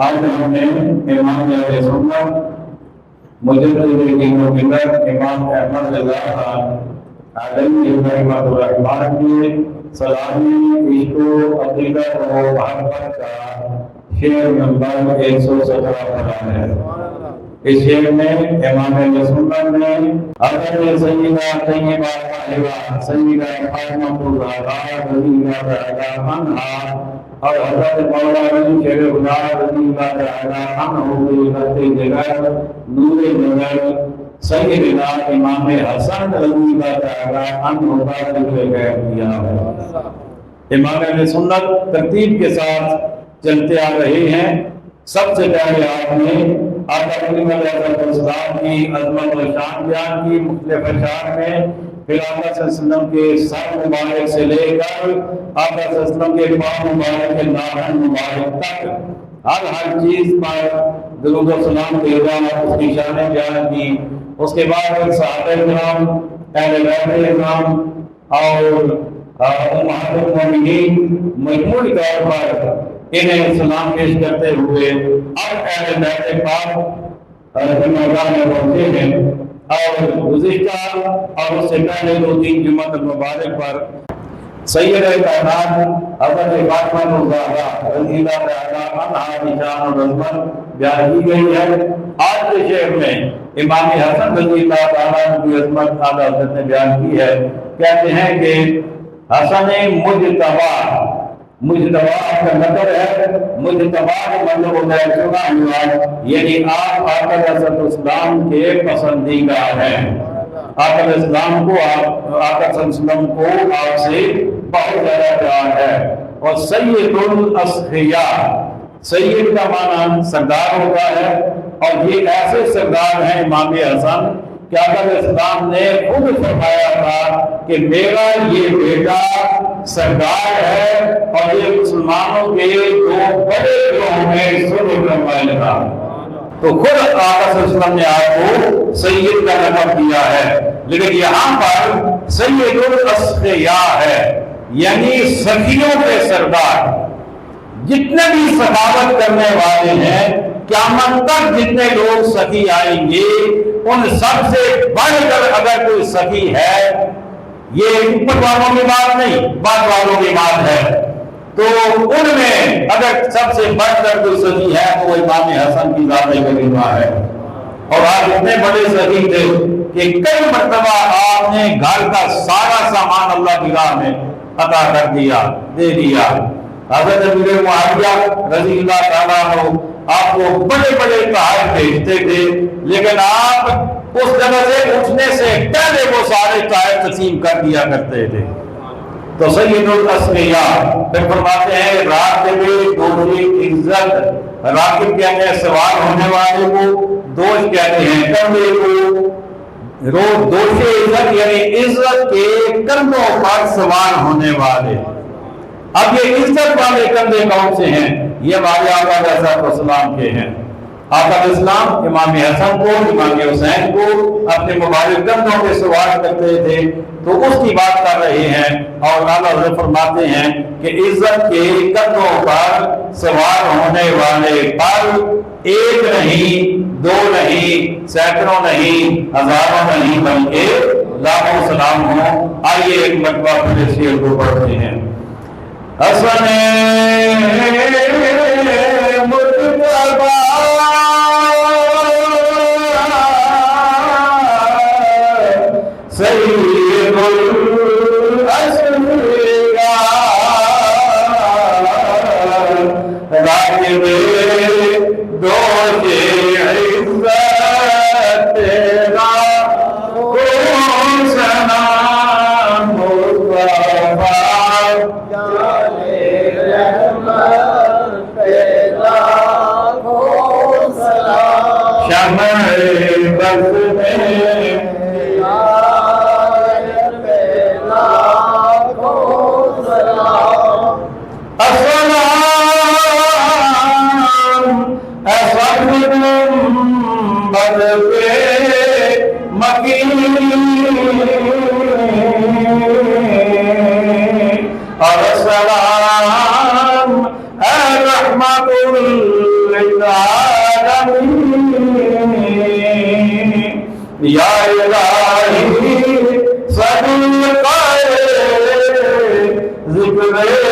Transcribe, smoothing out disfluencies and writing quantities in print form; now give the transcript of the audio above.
آج ہم نے امام اہل سنت مجدد امام احمد رضا خان عالمی رحمۃ الرحمن کی سلامی عشق و عقیدت و محبت کا شعر نمبر 117 پڑھا ہے۔ اس شعر میں امام اہل سنت نے حضرت سیدہ طیبہ طاہرہ سیدہ فاطمہ الزہرا رضی اللہ تعالی عنہا اور حضرت مولانا شیخ خدا رضی اللہ تعالی عنہ کی خط جگر نور نظر سیدنا امام حسن رضی اللہ تعالی عنہ کا ذکر کیا ہے۔ امام اہل سنت ترتیب کے ساتھ چلتے آ رہے ہیں۔ سب سے پہلے آپ نے آقا کریم علیہ السلام کی عظمت و شان بیان کی مختلف اشعار میں، پھر آقا صلی اللہ علیہ وسلم کے سر مبارک سے لے کر آقا صلی اللہ علیہ وسلم کے پاؤں مبارک کے ناخن مبارک تک ہر چیز پر درود و سلام بھیجا، اس کی شانیں بیان کی۔ اس کے بعد پھر صحابہ کرام، اہل بیت کرام اور امہات المومنین مجموعی طور پر انہیں سلام پیش کرتے ہوئے اب اہل بیت پاک میدان میں پہنچے ہیں۔ اور گزشتہ اور اس سے پہلے 2-3 جمعہ مبارک پر سید کائنات حضرت فاطمہ الزہرا رضی اللہ تعالی عنہا کی شان و عظمت بیان کی گئی ہے۔ آج کے شعر میں امام حسن رضی اللہ تعالی عنہ کی عظمت اعلیٰ حضرت نے بیان کی ہے۔ کہتے ہیں کہ حسن مجتبی کا مطلب ہے، مجتبی کا مطلب ہوتا ہے چنا ہوا، یعنی آپ آقا علیہ السلام کے پسندیدہ ہیں۔ آقا علیہ السلام کو آقا صلی اللہ علیہ وسلم کو آپ سے بہت زیادہ پیار ہے۔ اور سید الاصفیاء، سید کا معنی سردار ہوتا ہے، اور یہ ایسے سردار ہیں امام حسن کہ آقا علیہ السلام نے خود فرمایا تھا کہ میرا یہ بیٹا سردار ہے، اور یہ مسلمانوں کے 2 بڑے گروہوں میں صلح کرنے والا تھا۔ تو خود آقا صلی اللہ علیہ وسلم نے آپ کو سید کا لقب دیا ہے، لیکن یہاں پر سید الاصفیاء ہے، یعنی سخیوں کے سردار۔ جتنے بھی سخاوت کرنے والے ہیں، قیامت تک جتنے لوگ سخی آئیں گے، ان سب سے بڑھ کر اگر کوئی سخی ہے، یہ اوپر والوں کی بات نہیں، بعد والوں کی بات ہے، تو ان میں اگر سب سے بڑھ کر کوئی سخی ہے تو وہ امام حسن کی ذات کریمہ ہے۔ اور آج اتنے بڑے سخی تھے کہ کئی مرتبہ آپ نے گھر کا سارا سامان اللہ کی راہ میں عطا کر دیا، دے دیا۔ حضرت امیر معاویہ رضی اللہ تعالیٰ عنہ آپ کو بڑے بڑے تحائف بھیجتے تھے، لیکن آپ اس جگہ سے اٹھنے سے پہلے وہ سارے تحائف تقسیم کر دیا کرتے تھے۔ تو سید الاصفیاء پھر فرماتے ہیں رات میں دوشی عزت، راکب کہتے ہیں سوار ہونے والے کو، دوش کہتے ہیں کندھے کو، دوش عزت یعنی عزت کے کندھوں پر سوار ہونے والے۔ اب یہ عزت والے کندھے کون سے ہیں؟ یہ ہمارے آقا علیہ السلام کے ہیں۔ آقا اسلام امام حسن کو، امام حسین کو اپنے مبارک کندھوں پہ سوار کرتے تھے، تو اس کی بات کر رہے ہیں۔ اور اعلیٰ حضرت فرماتے ہیں کہ عزت کے کندھوں پر سوار ہونے والے پر ایک نہیں، دو نہیں، سینکڑوں نہیں، ہزاروں نہیں، بلکہ لاکھوں سلام ہوں۔ آئیے ایک مرتبہ پھر اس شعر کو پڑھتے ہیں۔ حسن مجتبی سید الاشقیاء راکب دوش عزت تیرا کون سلام مصطفیٰ شمع بس اور سلام اے رحمت للعالمین یا الہی صدقہ ذکر